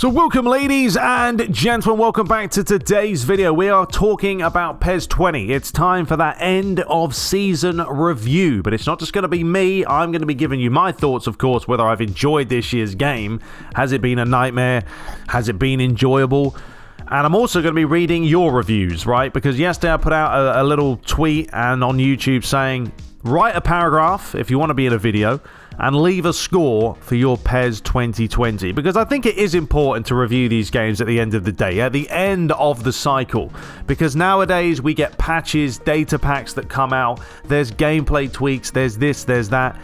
So welcome ladies and gentlemen, welcome back to today's video. We are talking about PES 20. It's time for that end of season review, but it's not just going to be me. I'm going to be giving you my thoughts, of course, whether I've enjoyed this year's game. Has it been a nightmare? Has it been enjoyable? And I'm also going to be reading your reviews, right? Because yesterday I put out a little tweet and on YouTube saying, write a paragraph if you want to be in a video and leave a score for your PES 2020, because I think it is important to review these games at the end of the day, at the end of the cycle, because nowadays we get patches, data packs that come out, there's gameplay tweaks, there's this, there's that,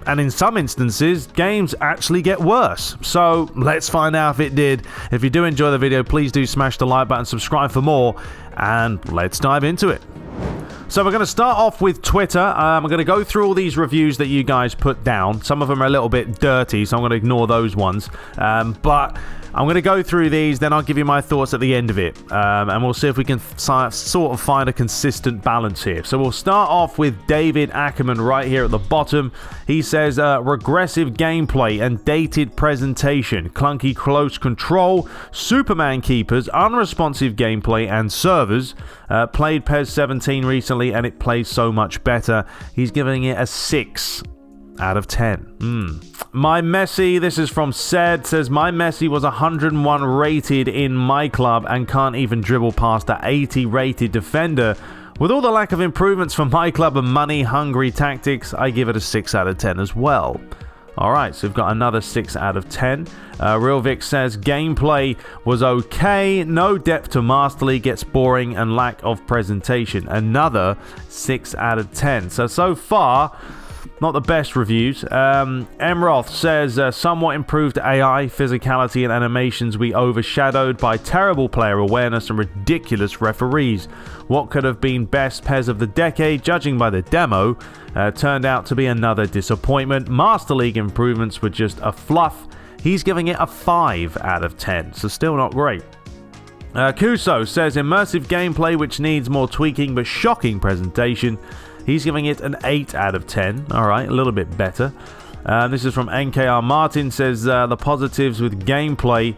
and in some instances games actually get worse. So let's find out if it did. If you do enjoy the video, please do smash the like button, subscribe for more, and let's dive into it. So we're going to start off with Twitter. I'm going to go through all these reviews that you guys put down. Some of them are a little bit dirty, so I'm going to ignore those ones. But I'm going to go through these, then I'll give you my thoughts at the end of it. And we'll see if we can sort of find a consistent balance here. So we'll start off with David Ackerman right here at the bottom. He says, regressive gameplay and dated presentation, clunky close control, Superman keepers, unresponsive gameplay and servers. Played PES 17 recently and it plays so much better. He's giving it a 6 out of 10. My Messi, this is from Sed, says, my Messi was 101 rated in my club and can't even dribble past the 80 rated defender. With all the lack of improvements for my club and money-hungry tactics, I give it a 6 out of 10 as well. Alright, so we've got another 6 out of 10. Real Vic says, gameplay was okay, no depth to Master League, gets boring and lack of presentation. Another 6 out of 10. So far, not the best reviews. Emroth says, somewhat improved AI, physicality and animations we overshadowed by terrible player awareness and ridiculous referees. What could have been best PES of the decade, judging by the demo, turned out to be another disappointment. Master League improvements were just a fluff. He's giving it a 5 out of 10, so still not great. Kuso says, immersive gameplay which needs more tweaking but shocking presentation. He's giving it an 8 out of 10. Alright, a little bit better. This is from NKR Martin, says, the positives with gameplay.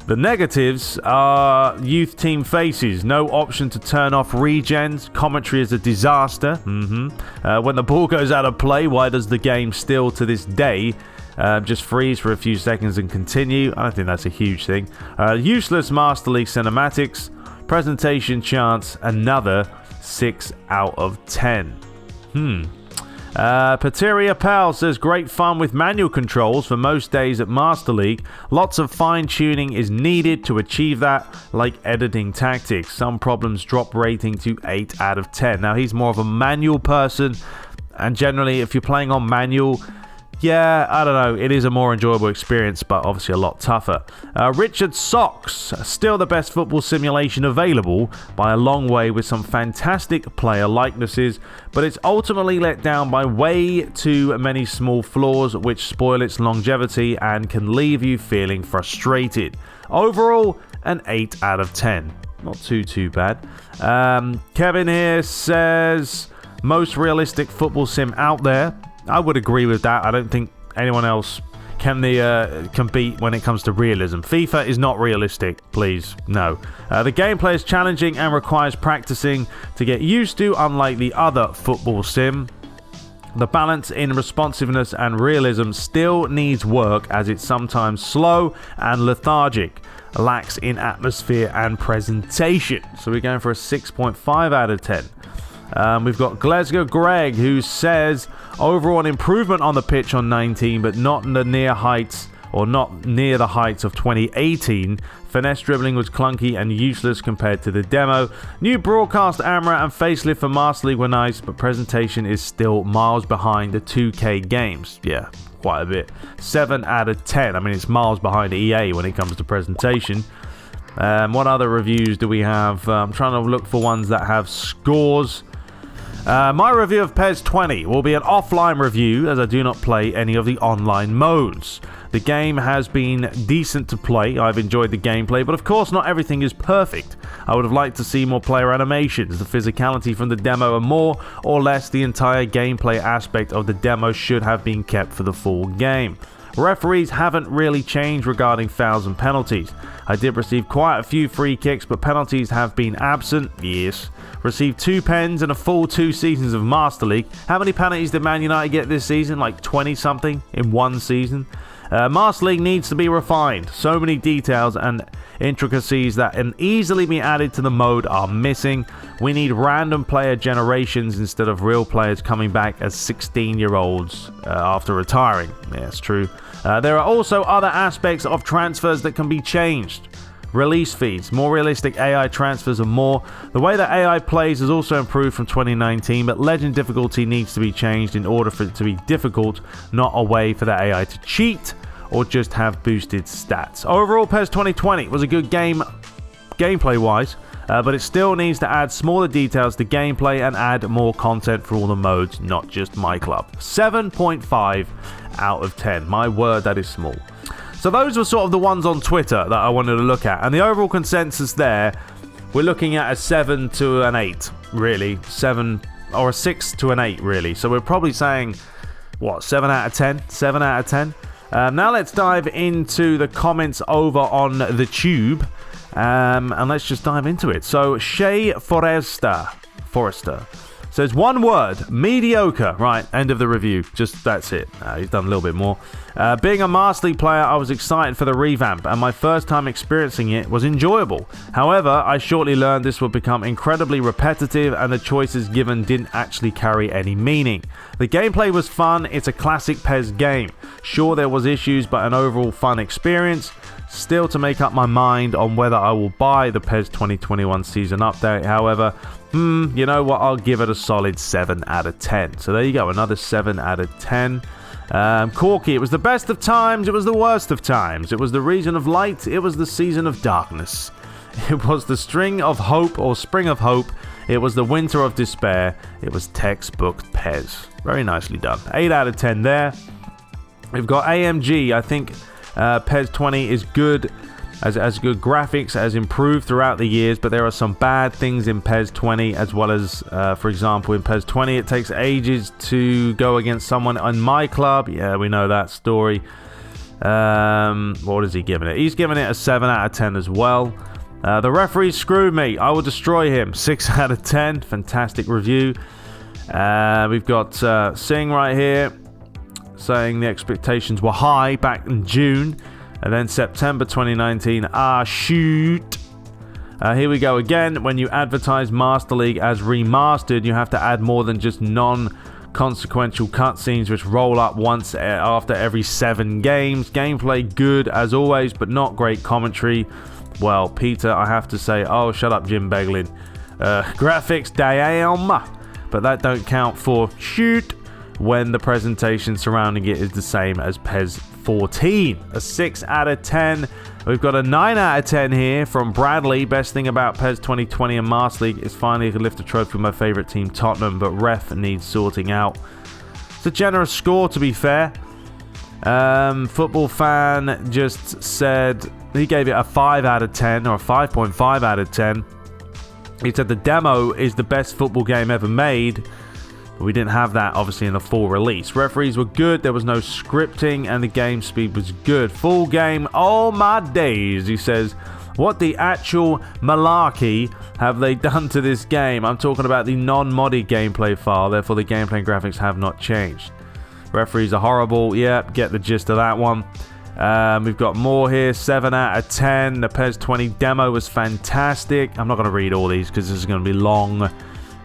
The negatives are youth team faces, no option to turn off regens, commentary is a disaster. When the ball goes out of play, why does the game still to this day just freeze for a few seconds and continue? I don't think that's a huge thing. Useless Master League cinematics, presentation chance, another 6 out of 10. Pateria Pal says, great fun with manual controls for most days at Master League. Lots of fine-tuning is needed to achieve that, like editing tactics. Some problems drop rating to 8 out of 10. Now, he's more of a manual person, and generally, if you're playing on manual, yeah, I don't know, it is a more enjoyable experience, but obviously a lot tougher. Richard Socks, still the best football simulation available by a long way with some fantastic player likenesses, but it's ultimately let down by way too many small flaws which spoil its longevity and can leave you feeling frustrated. Overall, an 8 out of 10. Not too bad. Kevin here says, most realistic football sim out there. I would agree with that. I don't think anyone else can beat when it comes to realism. FIFA is not realistic, please, no. The gameplay is challenging and requires practicing to get used to, unlike the other football sim. The balance in responsiveness and realism still needs work as it's sometimes slow and lethargic, lacks in atmosphere and presentation. So we're going for a 6.5 out of 10. We've got Glasgow Greg, who says, overall an improvement on the pitch on 19, but not near the heights of 2018. Finesse dribbling was clunky and useless compared to the demo. New broadcast camera and facelift for Master League were nice, but presentation is still miles behind the 2K games. Yeah, quite a bit. 7 out of 10. I mean, it's miles behind EA when it comes to presentation. What other reviews do we have? I'm trying to look for ones that have scores. My review of PES 20 will be an offline review as I do not play any of the online modes. The game has been decent to play. I've enjoyed the gameplay, but of course not everything is perfect. I would have liked to see more player animations, the physicality from the demo, and more or less the entire gameplay aspect of the demo should have been kept for the full game. Referees haven't really changed regarding fouls and penalties. I did receive quite a few free kicks, but penalties have been absent. Yes. Received 2 pens and a full 2 seasons of Master League. How many penalties did Man United get this season? Like 20-something in one season? Master League needs to be refined. So many details and intricacies that can easily be added to the mode are missing. We need random player generations instead of real players coming back as 16-year-olds after retiring. Yeah, it's true. There are also other aspects of transfers that can be changed. Release feeds, more realistic AI transfers and more. The way that AI plays has also improved from 2019, but legend difficulty needs to be changed in order for it to be difficult, not a way for the AI to cheat or just have boosted stats. Overall, PES 2020 was a good game gameplay-wise, but it still needs to add smaller details to gameplay and add more content for all the modes, not just My Club. 7.5 out of 10. My word, that is small. So those were sort of the ones on Twitter that I wanted to look at. And the overall consensus there, we're looking at a 7 to an 8, really. 7 or a 6 to an 8, really. So we're probably saying, what, 7 out of 10? 7 out of 10? Now let's dive into the comments over on the tube. And let's just dive into it. So Shea Forrester says, one word, mediocre. Right, end of the review. Just that's it. He's done a little bit more. Being a Master League player, I was excited for the revamp, and my first time experiencing it was enjoyable. However, I shortly learned this would become incredibly repetitive, and the choices given didn't actually carry any meaning. The gameplay was fun. It's a classic PES game. Sure, there was issues, but an overall fun experience. Still to make up my mind on whether I will buy the PES 2021 season update. However, you know what? I'll give it a solid 7 out of 10. So there you go, another 7 out of 10. Corky, it was the best of times, it was the worst of times. It was the region of light, it was the season of darkness. It was the string of hope or spring of hope. It was the winter of despair. It was textbook PES. Very nicely done. 8 out of 10 there. We've got AMG. I think PES 20 is good, as good graphics, has improved throughout the years, but there are some bad things in PES 20, as well as, for example, in PES 20, it takes ages to go against someone on My Club. Yeah, we know that story. What is he giving it? He's giving it a 7 out of 10 as well. The referee screwed me. I will destroy him. 6 out of 10. Fantastic review. We've got Singh right here, saying the expectations were high back in June, and then September 2019, shoot. Here we go again. When you advertise Master League as remastered, you have to add more than just non-consequential cutscenes which roll up once after every 7 games. Gameplay good as always, but not great commentary. Well, Peter, I have to say, oh, shut up, Jim Beglin. Graphics, damn, but that don't count for shoot when the presentation surrounding it is the same as PES 14. A 6 out of 10. We've got a 9 out of 10 here from Bradley. Best thing about PES 2020 and Master League is finally I can lift a trophy with my favourite team, Tottenham, but ref needs sorting out. It's a generous score, to be fair. Football fan just said he gave it a 5 out of 10, or a 5.5 out of 10. He said the demo is the best football game ever made. We didn't have that, obviously, in the full release. Referees were good, there was no scripting, and the game speed was good. Full game, oh my days, he says. What the actual malarkey have they done to this game? I'm talking about the non-modded gameplay file, therefore the gameplay and graphics have not changed. Referees are horrible, yeah, get the gist of that one. We've got more here, 7 out of 10. The PES 20 demo was fantastic. I'm not going to read all these because this is going to be long.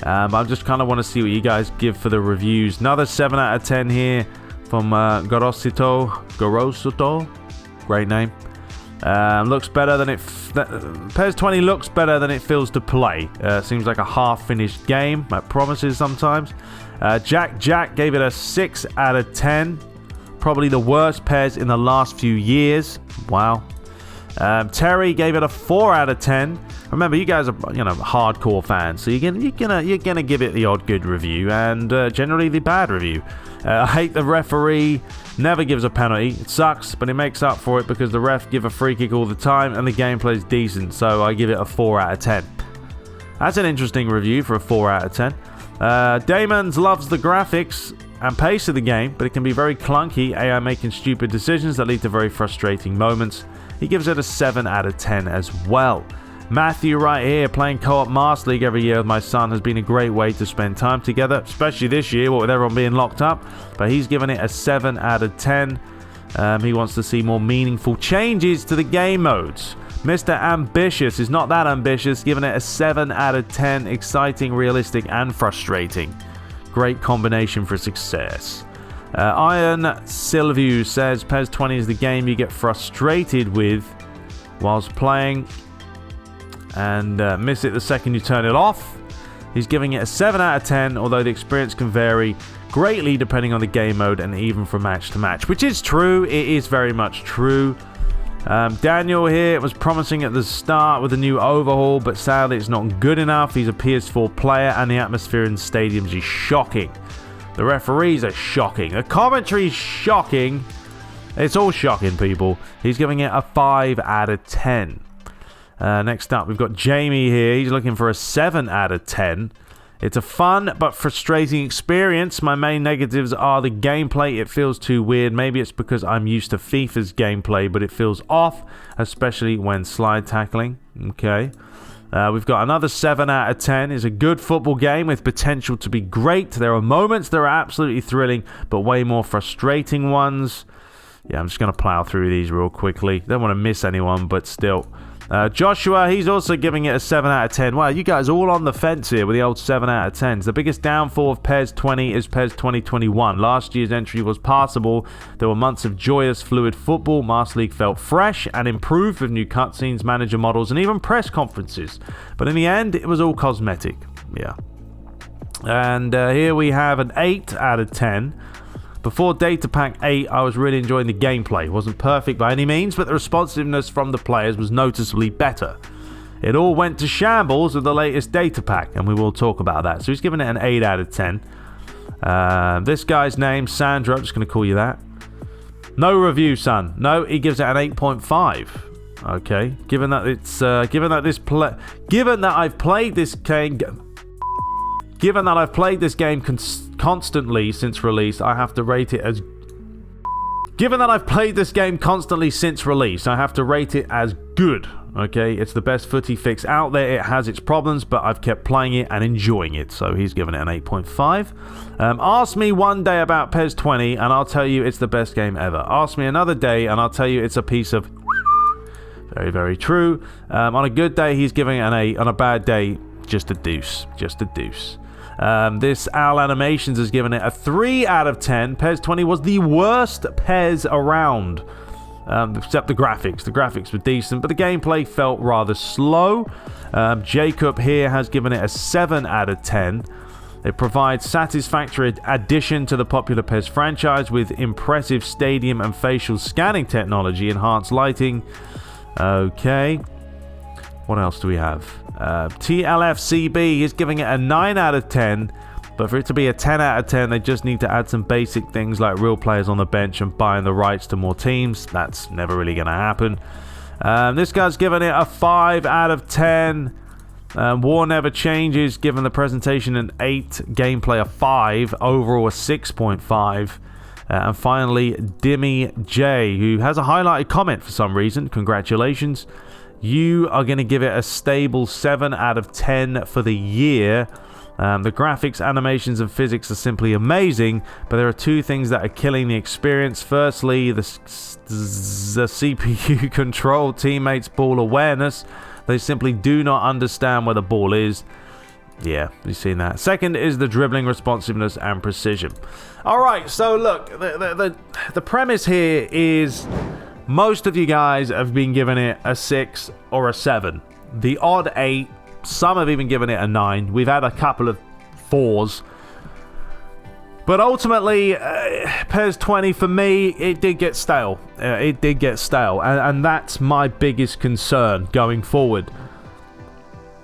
I just kind of want to see what you guys give for the reviews. Another 7 out of 10 here from Gorosito. Great name. Looks better than it... PES 20 looks better than it feels to play. Seems like a half-finished game. That promises sometimes. Jack gave it a 6 out of 10. Probably the worst PES in the last few years. Wow. Terry gave it a 4 out of 10. Remember, you guys are, hardcore fans, so you're gonna give it the odd good review and generally the bad review. I hate the referee. Never gives a penalty. It sucks, but it makes up for it because the ref give a free kick all the time and the gameplay is decent. So I give it a 4 out of 10. That's an interesting review for a 4 out of 10. Damons loves the graphics. and pace of the game, but it can be very clunky, AI making stupid decisions that lead to very frustrating moments. He gives it a 7 out of 10 as well. Matthew right here, playing co-op Master League every year with my son has been a great way to spend time together, especially this year, with everyone being locked up, but he's given it a 7 out of 10. He wants to see more meaningful changes to the game modes. Mr. Ambitious is not that ambitious, giving it a 7 out of 10. Exciting, realistic, and frustrating. Great combination for success. Iron Silview says PES 20 is the game you get frustrated with whilst playing and miss it the second you turn it off. He's giving it a 7 out of 10, although the experience can vary greatly depending on the game mode and even from match to match, which is true. It is very much true. Daniel here was promising at the start with a new overhaul, but sadly it's not good enough. He's a PS4 player and the atmosphere in stadiums is shocking. The referees are shocking. The commentary is shocking. It's all shocking, people. He's giving it a 5 out of 10. Next up, we've got Jamie here. He's looking for a 7 out of 10. It's a fun but frustrating experience. My main negatives are the gameplay. It feels too weird. Maybe it's because I'm used to FIFA's gameplay, but it feels off, especially when slide tackling. Okay. We've got another 7 out of 10. It's a good football game with potential to be great. There are moments that are absolutely thrilling, but way more frustrating ones. Yeah, I'm just going to plow through these real quickly. Don't want to miss anyone, but still. Joshua, he's also giving it a 7 out of 10. Wow, you guys are all on the fence here with the old 7 out of 10s. The biggest downfall of PES 20 is PES 2021. Last year's entry was passable. There were months of joyous, fluid football. Master League felt fresh and improved with new cutscenes, manager models, and even press conferences. But in the end, it was all cosmetic. Yeah. And here we have an 8 out of 10. Before Data Pack 8, I was really enjoying the gameplay. It wasn't perfect by any means, but the responsiveness from the players was noticeably better. It all went to shambles with the latest Data Pack, and we will talk about that. So he's giving it an 8 out of 10. This guy's name, Sandra, I'm just going to call you that. No review, son. No, he gives it an 8.5. Okay, given that I've played this game constantly since release, I have to rate it as... Given that I've played this game constantly since release, I have to rate it as good. Okay, it's the best footy fix out there. It has its problems, but I've kept playing it and enjoying it, so he's given it an 8.5. Ask me one day about PES 20, and I'll tell you it's the best game ever. Ask me another day, and I'll tell you it's a piece of... Very, very true. On a good day, he's giving it an 8. On a bad day, just a deuce. Just a deuce. This Al Animations has given it a 3 out of 10. PES 20 was the worst PES around, except the graphics. The graphics were decent, but the gameplay felt rather slow. Jacob here has given it a 7 out of 10. It provides satisfactory addition to the popular PES franchise with impressive stadium and facial scanning technology, enhanced lighting. Okay. What else do we have? TLFCB is giving it a 9 out of 10, but for it to be a 10 out of 10, they just need to add some basic things like real players on the bench and buying the rights to more teams. That's never really going to happen. This guy's giving it a 5 out of 10. War Never Changes, given the presentation an 8, gameplay a 5, overall a 6.5. And finally, Dimmy J, who has a highlighted comment for some reason. Congratulations. You are going to give it a stable 7 out of 10 for the year. The graphics, animations, and physics are simply amazing, but there are two things that are killing the experience. Firstly, the CPU control teammates' ball awareness. They simply do not understand where the ball is. Yeah, you've seen that. Second is the dribbling responsiveness and precision. Alright, so look, the premise here is... Most of you guys have been giving it a 6 or a 7. The odd 8. Some have even given it a 9. We've had a couple of 4s. But ultimately, PES 20 for me, it did get stale. It did get stale. And that's my biggest concern going forward.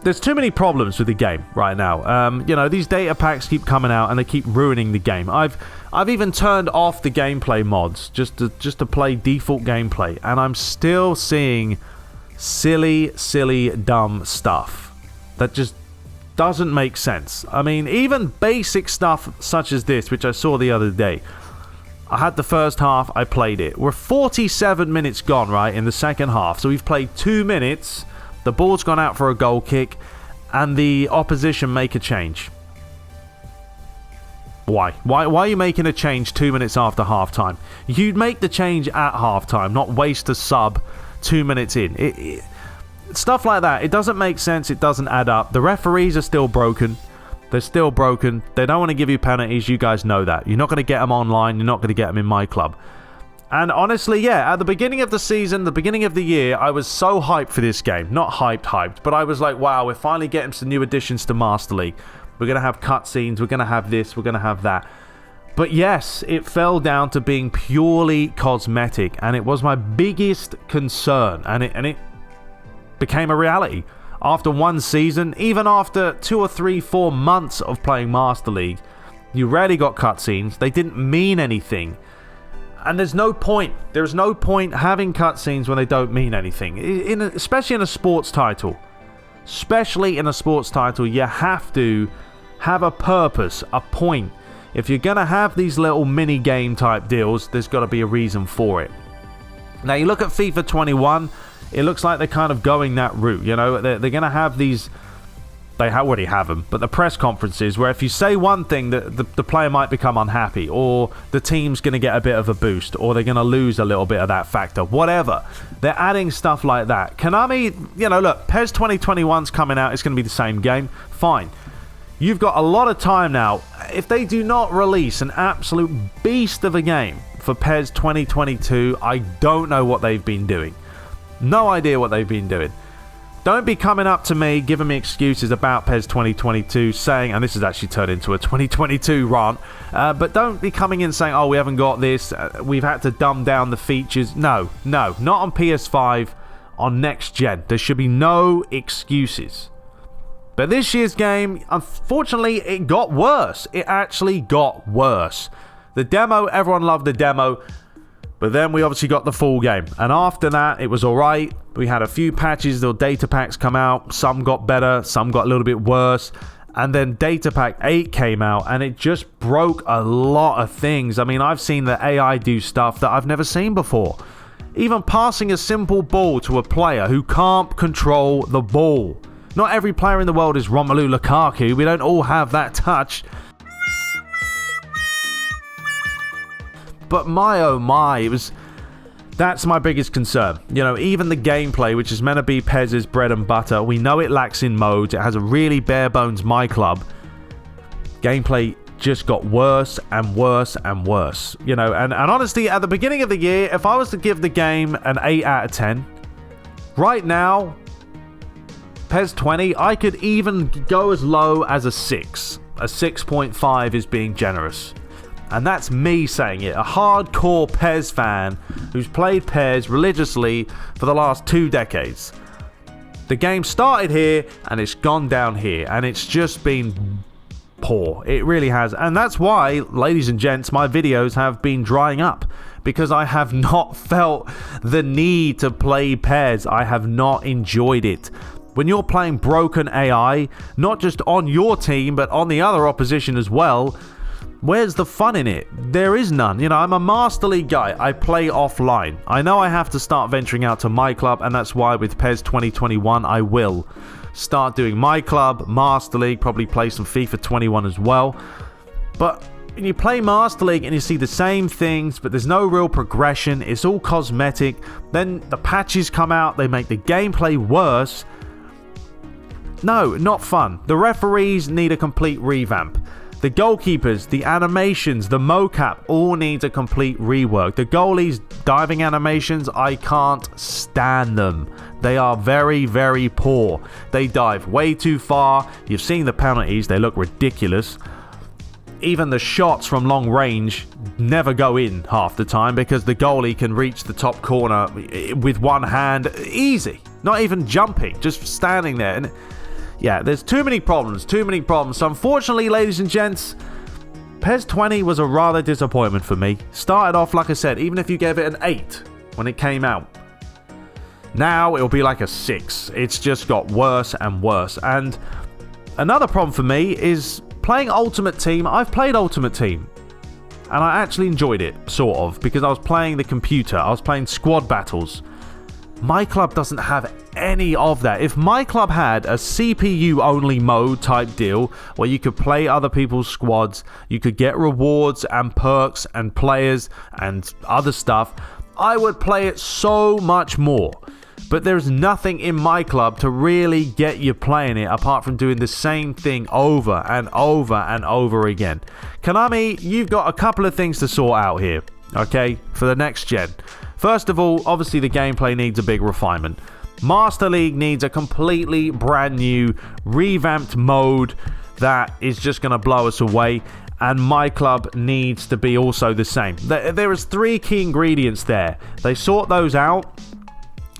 There's too many problems with the game right now. You know, these data packs keep coming out and they keep ruining the game. I've even turned off the gameplay mods just to play default gameplay, and I'm still seeing silly, dumb stuff that just doesn't make sense. I mean, even basic stuff such as this, which I saw the other day. I had the first half, I played it. We're 47 minutes gone, right, in the second half. So we've played 2 minutes, the ball's gone out for a goal kick, and the opposition make a change. Why? Why are you making a change 2 minutes after half-time? You'd make the change at half-time, not waste a sub 2 minutes in. Stuff like that, it doesn't make sense, it doesn't add up. The referees are still broken. They're still broken. They don't want to give you penalties. You guys know that. You're not going to get them online. You're not going to get them in my club. And honestly, yeah, at the beginning of the season, the beginning of the year, I was so hyped for this game. Not hyped, but I was like, wow, we're finally getting some new additions to Master League. We're going to have cutscenes. We're going to have this. We're going to have that. But yes, it fell down to being purely cosmetic. And it was my biggest concern. And it became a reality. After one season, even after 2 or 3, 4 months of playing Master League, you rarely got cutscenes. They didn't mean anything. And there's no point. There's no point having cutscenes when they don't mean anything. Especially in a sports title. Especially in a sports title, you have to have a purpose, a point. If you're going to have these little mini-game type deals, there's got to be a reason for it. Now, you look at FIFA 21... It looks like they're kind of going that route, you know. They're going to have these... They already have them, but the press conferences where if you say one thing, the player might become unhappy, or the team's going to get a bit of a boost, or they're going to lose a little bit of that factor, whatever. They're adding stuff like that. Konami, you know, look, PES 2021's coming out. It's going to be the same game. Fine. You've got a lot of time now. If they do not release an absolute beast of a game for PES 2022, I don't know what they've been doing. No idea what they've been doing. Don't be coming up to me, giving me excuses about PES 2022, saying, and this has actually turned into a 2022 rant, but don't be coming in saying, oh, we haven't got this, we've had to dumb down the features. No, not on PS5, on next gen. There should be no excuses. But this year's game, unfortunately, it got worse. It actually got worse. The demo, everyone loved the demo. But then we obviously got the full game. And after that, it was alright. We had a few patches, the data packs come out. Some got better, some got a little bit worse. And then Data Pack 8 came out, and it just broke a lot of things. I mean, I've seen the AI do stuff that I've never seen before. Even passing a simple ball to a player who can't control the ball. Not every player in the world is Romelu Lukaku. We don't all have that touch. But my oh my, that's my biggest concern. You know, even the gameplay, which is meant to be PES's bread and butter, we know it lacks in modes. It has a really bare bones My Club. Gameplay just got worse and worse and worse. You know, and honestly, at the beginning of the year, if I was to give the game an 8 out of 10, right now, PES 20, I could even go as low as a 6. A 6.5 is being generous. And that's me saying it, a hardcore PES fan who's played PES religiously for the last 2 decades. The game started here and it's gone down here, and it's just been poor. It really has. And that's why, ladies and gents, my videos have been drying up, because I have not felt the need to play PES. I have not enjoyed it. When you're playing broken AI, not just on your team but on the other opposition as well, where's the fun in it? There is none. You know, I'm a Master League guy. I play offline. I know I have to start venturing out to my club, and that's why with PES 2021 I will start doing my club, Master League, probably play some FIFA 21 as well. But when you play Master League and you see the same things, but there's no real progression, it's all cosmetic, then the patches come out, they make the gameplay worse. No, not fun. The referees need a complete revamp. The goalkeepers, the animations, the mocap all needs a complete rework. The goalies' diving animations, I can't stand them. They are very, very poor. They dive way too far. You've seen the penalties, they look ridiculous. Even the shots from long range never go in half the time because the goalie can reach the top corner with one hand easy. Not even jumping, just standing there. And yeah, there's too many problems. So unfortunately, ladies and gents, PES 20 was a rather disappointment for me. Started off, like I said, even if you gave it an 8 when it came out, now it'll be like a 6. It's just got worse and worse. And another problem for me is playing Ultimate Team. I've played Ultimate Team, and I actually enjoyed it, sort of, because I was playing the computer. I was playing squad battles. My club doesn't have any of that. If my club had a CPU-only mode type deal where you could play other people's squads, you could get rewards and perks and players and other stuff, I would play it so much more. But there's nothing in my club to really get you playing it apart from doing the same thing over and over and over again. Konami, you've got a couple of things to sort out here, okay, for the next gen. First of all, obviously the gameplay needs a big refinement. Master League needs a completely brand new, revamped mode that is just going to blow us away. And my club needs to be also the same. There is 3 key ingredients there. They sort those out.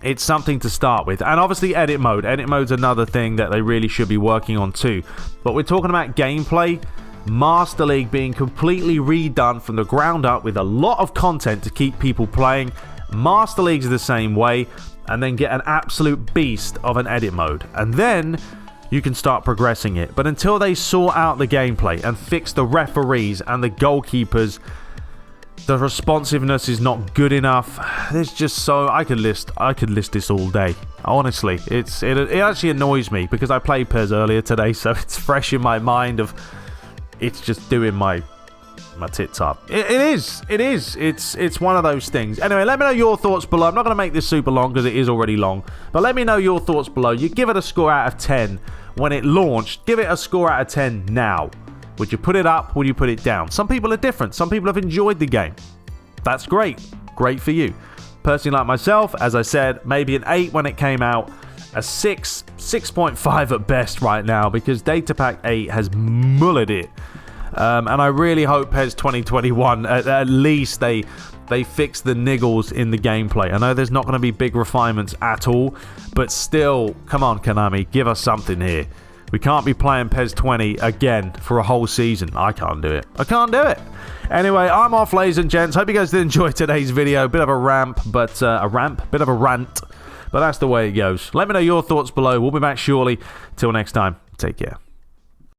It's something to start with. And obviously edit mode. Edit mode's another thing that they really should be working on too. But we're talking about gameplay. Master League being completely redone from the ground up with a lot of content to keep people playing. Master League's the same way. And then get an absolute beast of an edit mode. And then you can start progressing it. But until they sort out the gameplay and fix the referees and the goalkeepers, the responsiveness is not good enough. There's just so I could list this all day. Honestly, it actually annoys me because I played PES earlier today, so it's fresh in my mind of it's just doing my tits up. It is. It's one of those things. Anyway, let me know your thoughts below. I'm not going to make this super long because it is already long, but let me know your thoughts below. You give it a score out of 10 when it launched. Give it a score out of 10 now. Would you put it up? Would you put it down? Some people are different. Some people have enjoyed the game. That's great. Great for you. Personally, like myself, as I said, maybe an 8 when it came out. A 6, 6.5 at best right now because Data Pack 8 has mullered it. And I really hope PES 2021, at least they fix the niggles in the gameplay. I know there's not going to be big refinements at all, but still, come on, Konami, give us something here. We can't be playing PES 20 again for a whole season. I can't do it. I can't do it. Anyway, I'm off, ladies and gents. Hope you guys did enjoy today's video. Bit of a rant, but that's the way it goes. Let me know your thoughts below. We'll be back shortly. Till next time, take care.